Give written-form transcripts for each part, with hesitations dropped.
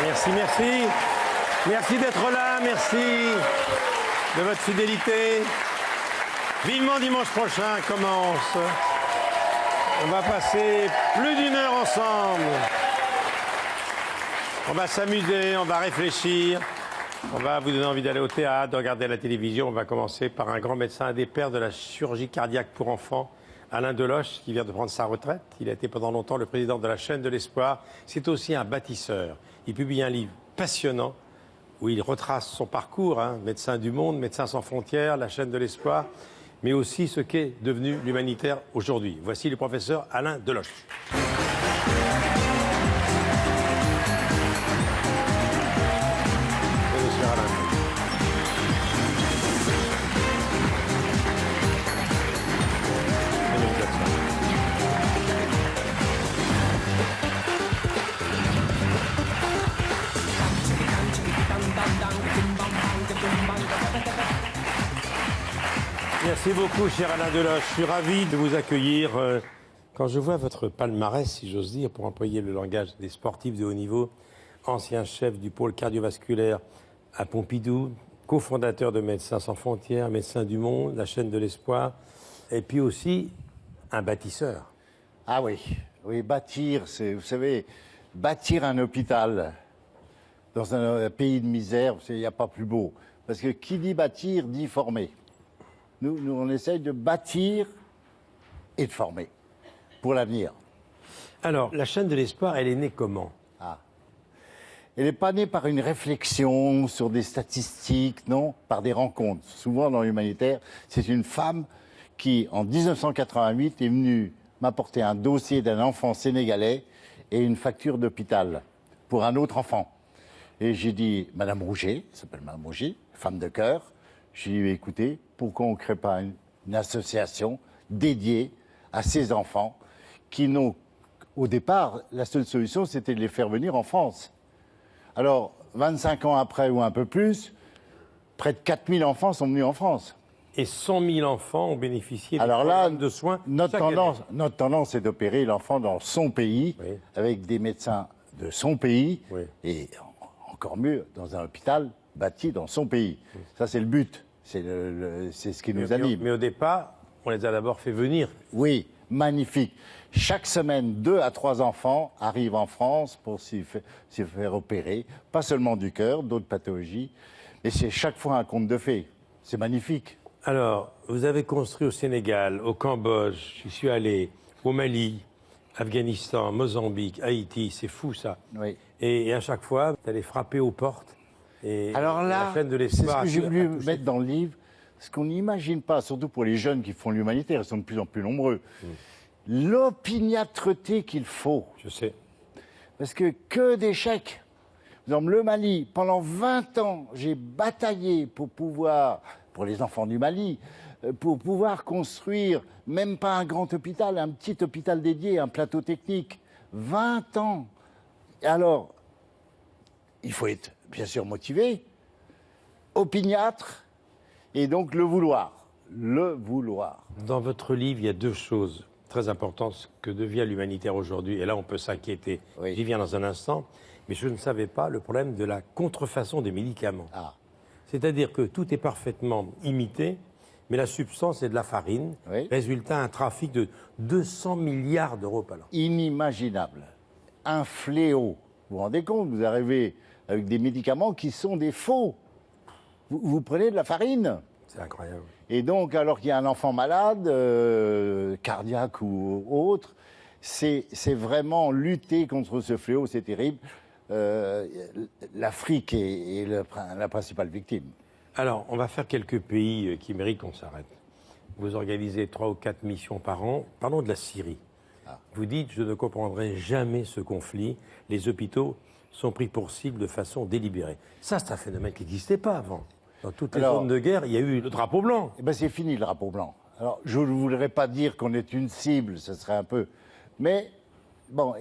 Merci, merci. Merci d'être là, merci de votre fidélité. Vivement dimanche prochain commence. On va passer plus d'une heure ensemble. On va s'amuser, on va réfléchir. On va vous donner envie d'aller au théâtre, de regarder la télévision. On va commencer par un grand médecin, un des pères de la chirurgie cardiaque pour enfants, Alain Deloche, qui vient de prendre sa retraite. Il a été pendant longtemps le président de la chaîne de l'Espoir. C'est aussi un bâtisseur. Il publie un livre passionnant où il retrace son parcours, Médecins du monde, Médecins sans frontières, la chaîne de l'Espoir, mais aussi ce qu'est devenu l'humanitaire aujourd'hui. Voici le professeur Alain Deloche. Merci beaucoup, cher Alain Deloche. Je suis ravi de vous accueillir. Quand je vois votre palmarès, si j'ose dire, pour employer le langage des sportifs de haut niveau, ancien chef du pôle cardiovasculaire à Pompidou, cofondateur de Médecins sans frontières, Médecins du monde, la chaîne de l'Espoir, et puis aussi un bâtisseur. Ah oui, oui, bâtir, c'est, vous savez, bâtir un hôpital dans un pays de misère, il n'y a pas plus beau. Parce que qui dit bâtir, dit former. Nous, on essaye de bâtir et de former pour l'avenir. Alors, la chaîne de l'Espoir, elle est née comment ? Elle n'est pas née par une réflexion sur des statistiques, non, par des rencontres. Souvent dans l'humanitaire, c'est une femme qui, en 1988, est venue m'apporter un dossier d'un enfant sénégalais et une facture d'hôpital pour un autre enfant. Et j'ai dit, Madame Rouget, elle s'appelle Madame Rouget, femme de cœur, j'ai dit, écoutez, pourquoi on ne crée pas une association dédiée à ces enfants qui n'ont, au départ, la seule solution, c'était de les faire venir en France. Alors, 25 ans après ou un peu plus, près de 4000 enfants sont venus en France. Et 100 000 enfants ont bénéficié Alors là, de soins. Notre tendance est d'opérer l'enfant dans son pays, oui, avec des médecins de son pays, oui, et encore mieux, dans un hôpital bâti dans son pays. Oui. Ça, c'est le but. C'est ce qui nous anime. Mais au départ, on les a d'abord fait venir. Oui, magnifique. Chaque semaine, 2 à 3 enfants arrivent en France pour s'y faire opérer. Pas seulement du cœur, d'autres pathologies. Mais c'est chaque fois un conte de fées. C'est magnifique. Alors, vous avez construit au Sénégal, au Cambodge, j'y suis allé, au Mali, Afghanistan, Mozambique, Haïti. C'est fou, ça. Oui. Et à chaque fois, vous allez frapper aux portes. Et alors là, la chaîne de c'est ce l'Espoir que j'ai voulu mettre dans le livre, ce qu'on n'imagine pas, surtout pour les jeunes qui font l'humanitaire, ils sont de plus en plus nombreux. L'opiniâtreté qu'il faut. Je sais. Parce que d'échecs. Par exemple, le Mali, pendant 20 ans, j'ai bataillé pour les enfants du Mali, pour pouvoir construire, même pas un grand hôpital, un petit hôpital dédié, un plateau technique. 20 ans. Alors, il faut être, bien sûr, motivé, opiniâtre, et donc le vouloir. Le vouloir. Dans votre livre, il y a 2 choses très importantes que devient l'humanitaire aujourd'hui. Et là, on peut s'inquiéter. Oui. J'y viens dans un instant. Mais je ne savais pas le problème de la contrefaçon des médicaments. C'est-à-dire que tout est parfaitement imité, mais la substance est de la farine. Oui. Résultat, un trafic de 200 milliards d'euros par an. Inimaginable. Un fléau. Vous vous rendez compte, vous arrivez avec des médicaments qui sont des faux. Vous prenez de la farine. C'est incroyable. Et donc, alors qu'il y a un enfant malade, cardiaque ou autre, c'est vraiment lutter contre ce fléau, c'est terrible. L'Afrique est la principale victime. Alors, on va faire quelques pays qui méritent qu'on s'arrête. Vous organisez 3 ou 4 missions par an. Parlons de la Syrie. Vous dites, je ne comprendrai jamais ce conflit. Les hôpitaux sont pris pour cible de façon délibérée. Ça, c'est un phénomène qui n'existait pas avant. Dans toutes les zones de guerre, il y a eu le drapeau blanc. Eh ben, c'est fini le drapeau blanc. Alors, je ne voudrais pas dire qu'on est une cible, ce serait un peu... Mais, bon,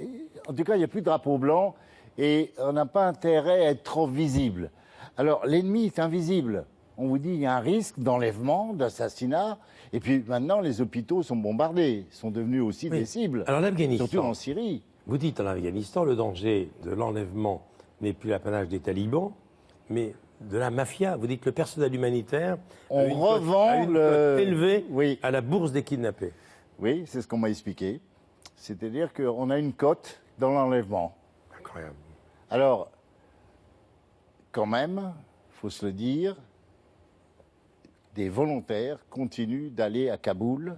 en tout cas, il n'y a plus de drapeau blanc et on n'a pas intérêt à être trop visible. Alors, l'ennemi est invisible. On vous dit il y a un risque d'enlèvement, d'assassinat, et puis maintenant, les hôpitaux sont bombardés, sont devenus aussi des cibles. Alors, l'Afghanistan... Surtout en Syrie. Vous dites en Afghanistan, le danger de l'enlèvement n'est plus l'apanage des talibans, mais de la mafia. Vous dites que le personnel humanitaire On revend a une cote élevée oui. à la bourse des kidnappés. Oui, c'est ce qu'on m'a expliqué. C'est-à-dire qu'on a une cote dans l'enlèvement. Incroyable. Alors, quand même, il faut se le dire, des volontaires continuent d'aller à Kaboul,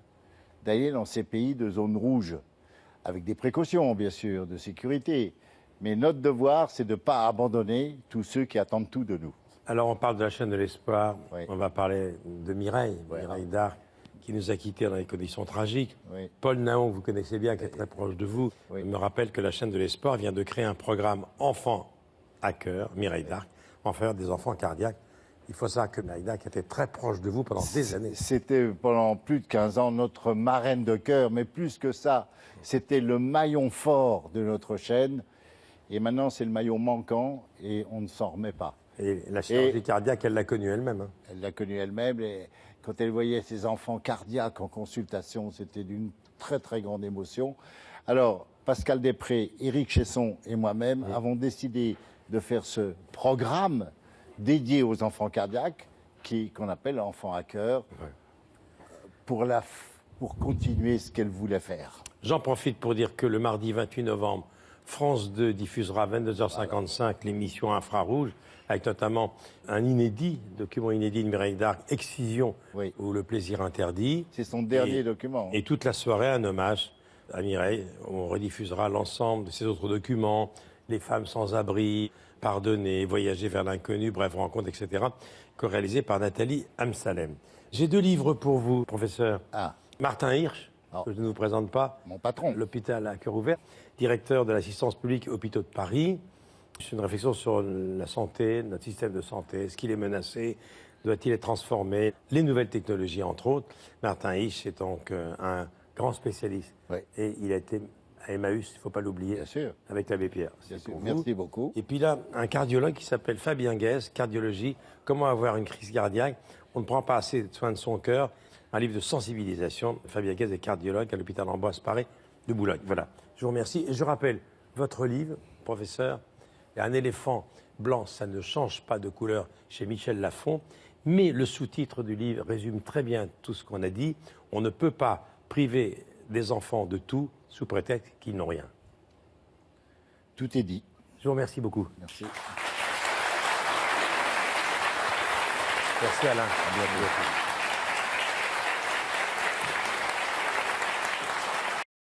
d'aller dans ces pays de zone rouge, avec des précautions, bien sûr, de sécurité. Mais notre devoir, c'est de ne pas abandonner tous ceux qui attendent tout de nous. Alors, on parle de la chaîne de l'espoir. Oui. On va parler de Mireille, Ouais. Mireille d'Arc, qui nous a quittés dans des conditions tragiques. Oui. Paul Naon, que vous connaissez bien, qui est très proche de vous, Oui. me rappelle que la chaîne de l'espoir vient de créer un programme enfants à cœur, Mireille d'Arc, en faveur des enfants cardiaques. Il faut savoir que Mireille d'Arc était très proche de vous pendant des années. C'était pendant plus de 15 ans notre marraine de cœur, mais plus que ça, c'était le maillon fort de notre chaîne. Et maintenant, c'est le maillon manquant et on ne s'en remet pas. Et la chirurgie cardiaque, elle l'a connue elle-même. Hein. Elle l'a connue elle-même et quand elle voyait ses enfants cardiaques en consultation, c'était d'une très très grande émotion. Alors, Pascal Després, Éric Chesson et moi-même avons décidé de faire ce programme dédié aux enfants cardiaques qu'on appelle Enfants à cœur pour continuer ce qu'elle voulait faire. J'en profite pour dire que le mardi 28 novembre, France 2 diffusera à 22h55 l'émission Infrarouge, avec notamment un document inédit de Mireille d'Arc, Excision Oui. ou Le plaisir interdit. C'est son dernier document. Et toute la soirée, un hommage à Mireille. On rediffusera l'ensemble de ses autres documents, Les femmes sans abri, Pardonner, Voyager vers l'inconnu, bref, rencontre, etc., co-réalisé par Nathalie Amsalem. J'ai 2 livres pour vous, professeur. Ah. Martin Hirsch, que je ne vous présente pas. Mon patron. L'hôpital à cœur ouvert, directeur de l'assistance publique Hôpitaux de Paris. C'est une réflexion sur la santé, notre système de santé. Est-ce qu'il est menacé? Doit-il être transformé? Les nouvelles technologies, entre autres. Martin Hirsch est donc un grand spécialiste. Oui. Et il a été à Emmaüs, il ne faut pas l'oublier, Bien sûr. avec l'abbé Pierre. Bien C'est sûr. pour vous. Merci beaucoup. Et puis là, un cardiologue qui s'appelle Fabien Guèze, Cardiologie, comment avoir une crise cardiaque. On ne prend pas assez soin de son cœur. Un livre de sensibilisation. Fabien Guèze est cardiologue à l'hôpital Ambroise Paré de Boulogne. Voilà. Je vous remercie. Et je rappelle, votre livre, professeur, Un éléphant blanc, ça ne change pas de couleur, chez Michel Lafon. Mais le sous-titre du livre résume très bien tout ce qu'on a dit. On ne peut pas priver des enfants de tout sous prétexte qu'ils n'ont rien. Tout est dit. Je vous remercie beaucoup. Merci. Merci Alain. À bientôt.